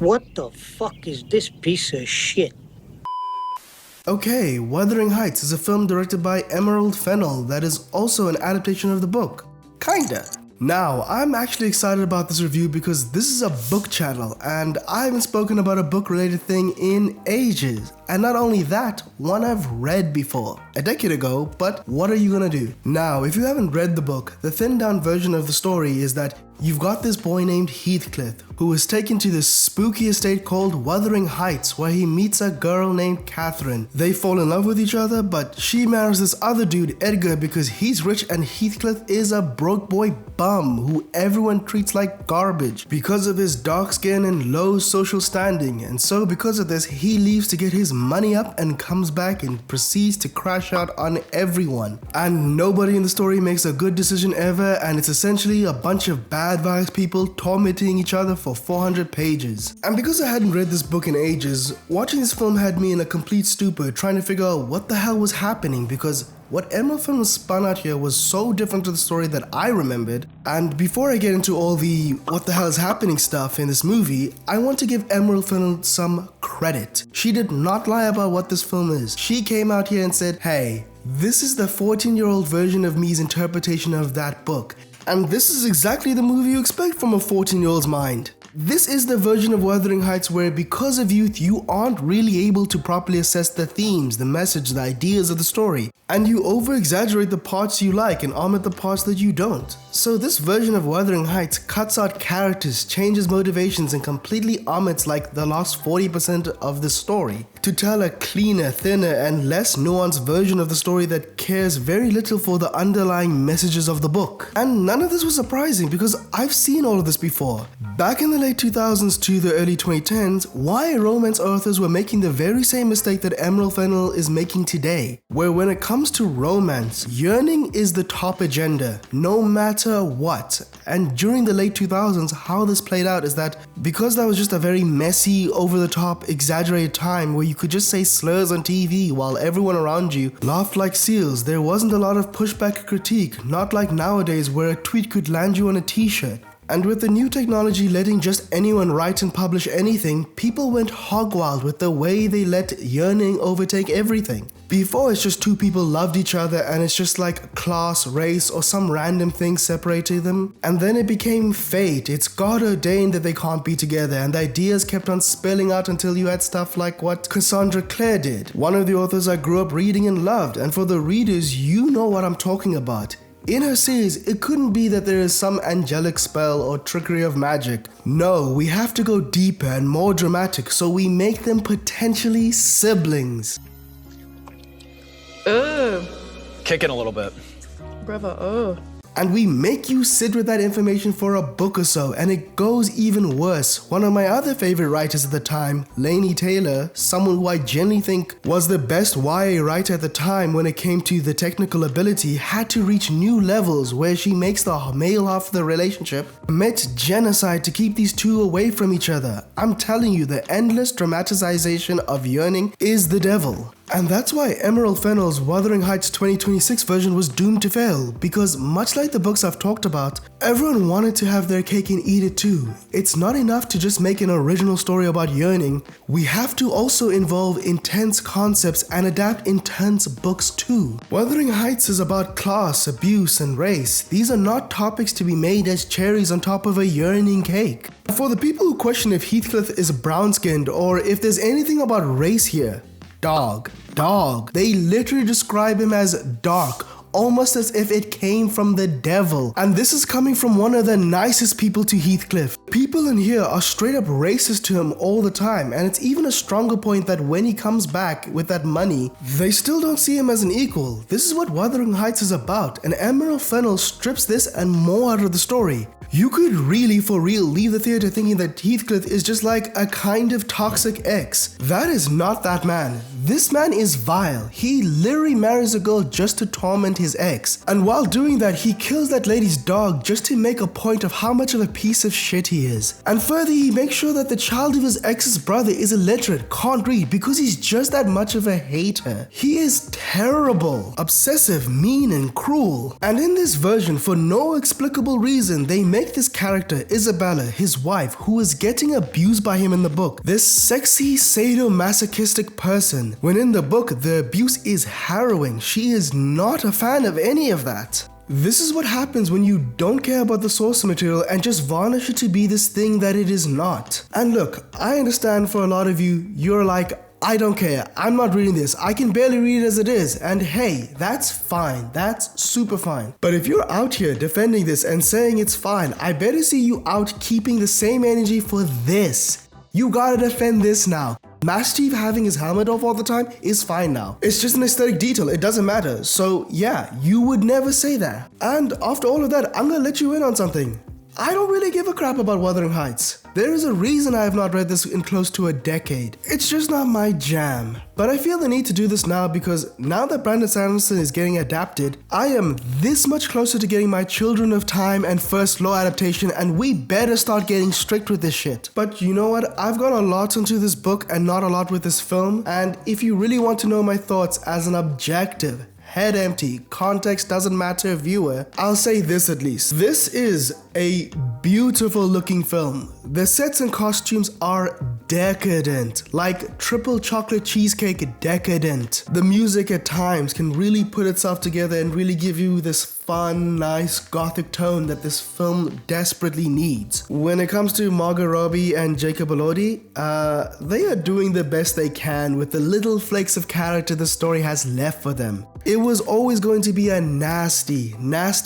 What the fuck is this piece of shit? Okay, Wuthering Heights is a film directed by Fennel that is also an adaptation of the book. Kinda. Now, I'm actually excited about this review because this is a book channel and I haven't spoken about a book related thing in ages. And not only that, one I've read before, a decade ago, but what are you gonna do? Now, if you haven't read the book, the thinned down version of the story is that you've got this boy named Heathcliff who is taken to this spooky estate called Wuthering Heights where he meets a girl named Catherine. They fall in love with each other, but she marries this other dude, Edgar, because he's rich and Heathcliff is a broke boy bum who everyone treats like garbage because of his dark skin and low social standing. And so because of this, he leaves to get his money up and comes back and proceeds to crash out on everyone. And nobody in the story makes a good decision ever, and it's essentially a bunch of bad vibes people tormenting each other for 400 pages. And because I hadn't read this book in ages, watching this film had me in a complete stupor trying to figure out what the hell was happening, because what Fennel spun out here was so different to the story that I remembered. And before I get into all the what the hell is happening stuff in this movie, I want to give Fennel some credit. She did not lie about what this film is. She came out here and said, hey, this is the 14-year-old version of me's interpretation of that book. And this is exactly the movie you expect from a 14-year-old's mind. This is the version of Wuthering Heights where because of youth you aren't really able to properly assess the themes, the message, the ideas of the story, and you over-exaggerate the parts you like and omit the parts that you don't. So this version of Wuthering Heights cuts out characters, changes motivations, and completely omits like the last 40% of the story to tell a cleaner, thinner, and less nuanced version of the story that cares very little for the underlying messages of the book. And none of this was surprising because I've seen all of this before. Back in the late 2000s to the early 2010s, YA romance authors were making the very same mistake that Fennel is making today, where when it comes to romance, yearning is the top agenda, no matter what. And during the late 2000s, how this played out is that because that was just a very messy, over-the-top, exaggerated time where you could just say slurs on TV while everyone around you laughed like seals, there wasn't a lot of pushback critique, not like nowadays where a tweet could land you on a t-shirt. And with the new technology letting just anyone write and publish anything, people went hog wild with the way they let yearning overtake everything. Before, it's just two people loved each other and it's just like class, race, or some random thing separating them. And then it became fate. It's God ordained that they can't be together, and the ideas kept on spilling out until you had stuff like what Cassandra Clare did, one of the authors I grew up reading and loved. And for the readers, you know what I'm talking about. In her series, it couldn't be that there is some angelic spell or trickery of magic. No, we have to go deeper and more dramatic, so we make them potentially siblings. Kicking a little bit. Brother, And we make you sit with that information for a book or so, and it goes even worse. One of my other favorite writers at the time, Laini Taylor, someone who I genuinely think was the best YA writer at the time when it came to the technical ability, had to reach new levels where she makes the male half of the relationship commit genocide to keep these two away from each other. I'm telling you, the endless dramatization of yearning is the devil. And that's why Fennel's Wuthering Heights 2026 version was doomed to fail, because much like the books I've talked about, everyone wanted to have their cake and eat it too. It's not enough to just make an original story about yearning, we have to also involve intense concepts and adapt intense books too. Wuthering Heights is about class, abuse, and race. These are not topics to be made as cherries on top of a yearning cake. For the people who question if Heathcliff is brown-skinned or if there's anything about race here, dog. They literally describe him as dark, almost as if it came from the devil. And this is coming from one of the nicest people to Heathcliff. People in here are straight up racist to him all the time, and it's even a stronger point that when he comes back with that money, they still don't see him as an equal. This is what Wuthering Heights is about, and Fennel strips this and more out of the story. You could really for real leave the theater thinking that Heathcliff is just like a kind of toxic ex. That is not that man. This man is vile. He literally marries a girl just to torment his ex. And while doing that, he kills that lady's dog just to make a point of how much of a piece of shit he is. And further, he makes sure that the child of his ex's brother is illiterate, can't read, because he's just that much of a hater. He is terrible, obsessive, mean, and cruel. And in this version, for no explicable reason, they make this character, Isabella, his wife, who is getting abused by him in the book, this sexy, sadomasochistic person, when in the book, the abuse is harrowing. She is not a fan of any of that. This is what happens when you don't care about the source material and just varnish it to be this thing that it is not. And look, I understand for a lot of you, you're like, I don't care, I'm not reading this, I can barely read it as it is, and hey, that's fine, that's super fine. But if you're out here defending this and saying it's fine, I better see you out keeping the same energy for this. You gotta defend this now. Master Chief having his helmet off all the time is fine now. It's just an aesthetic detail, it doesn't matter. So yeah, you would never say that. And after all of that, I'm gonna let you in on something. I don't really give a crap about Wuthering Heights. There is a reason I have not read this in close to a decade. It's just not my jam. But I feel the need to do this now because now that Brandon Sanderson is getting adapted, I am this much closer to getting my Children of Time and First Law adaptation, and we better start getting strict with this shit. But you know what? I've gone a lot into this book and not a lot with this film, and if you really want to know my thoughts as an objective, head empty, context doesn't matter viewer, I'll say this at least. This is a beautiful looking film. The sets and costumes are decadent, like triple chocolate cheesecake decadent. The music at times can really put itself together and really give you this fun, nice gothic tone that this film desperately needs. When it comes to Margot Robbie and Jacob Elordi, they are doing the best they can with the little flakes of character the story has left for them. It was always going to be a nasty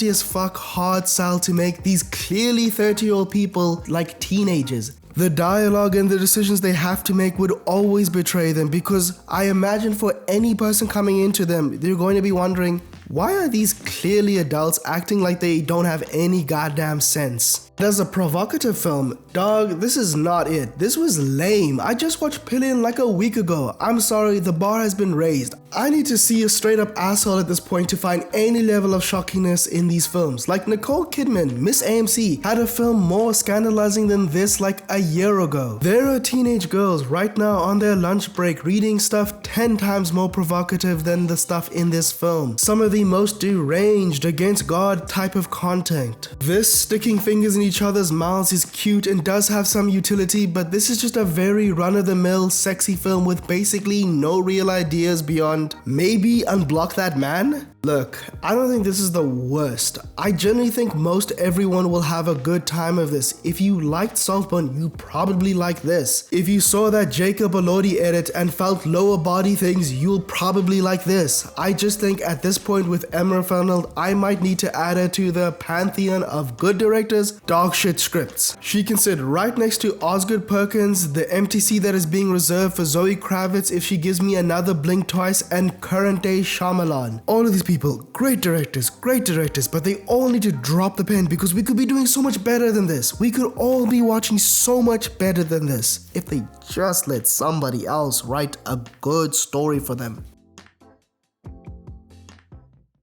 as fuck hard sell to make these clearly 30-year-old people like teenagers. The dialogue and the decisions they have to make would always betray them, because I imagine for any person coming into them, they're going to be wondering, why are these clearly adults acting like they don't have any goddamn sense? As a provocative film, dog, this is not it. This was lame. I just watched Pillion like a week ago. I'm sorry, the bar has been raised. I need to see a straight up asshole at this point to find any level of shockiness in these films. Like Nicole Kidman, Miss AMC, had a film more scandalizing than this like a year ago. There are teenage girls right now on their lunch break reading stuff 10 times more provocative than the stuff in this film. Some of the most deranged, against God type of content. This sticking fingers in each other's mouths is cute and does have some utility, but this is just a very run-of-the-mill sexy film with basically no real ideas beyond maybe unblock that man? Look, I don't think this is the worst. I generally think most everyone will have a good time of this. If you liked Saltburn, you probably like this. If you saw that Jacob Elordi edit and felt lower body things, you'll probably like this. I just think at this point with Emerald Fennel, I might need to add her to the pantheon of good directors, dog shit scripts. She can sit right next to Osgood Perkins, the MTC that is being reserved for Zoe Kravitz if she gives me another Blink Twice, and current day Shyamalan. All of these people, great directors, but they all need to drop the pen because we could be doing so much better than this. We could all be watching so much better than this if they just let somebody else write a good story for them.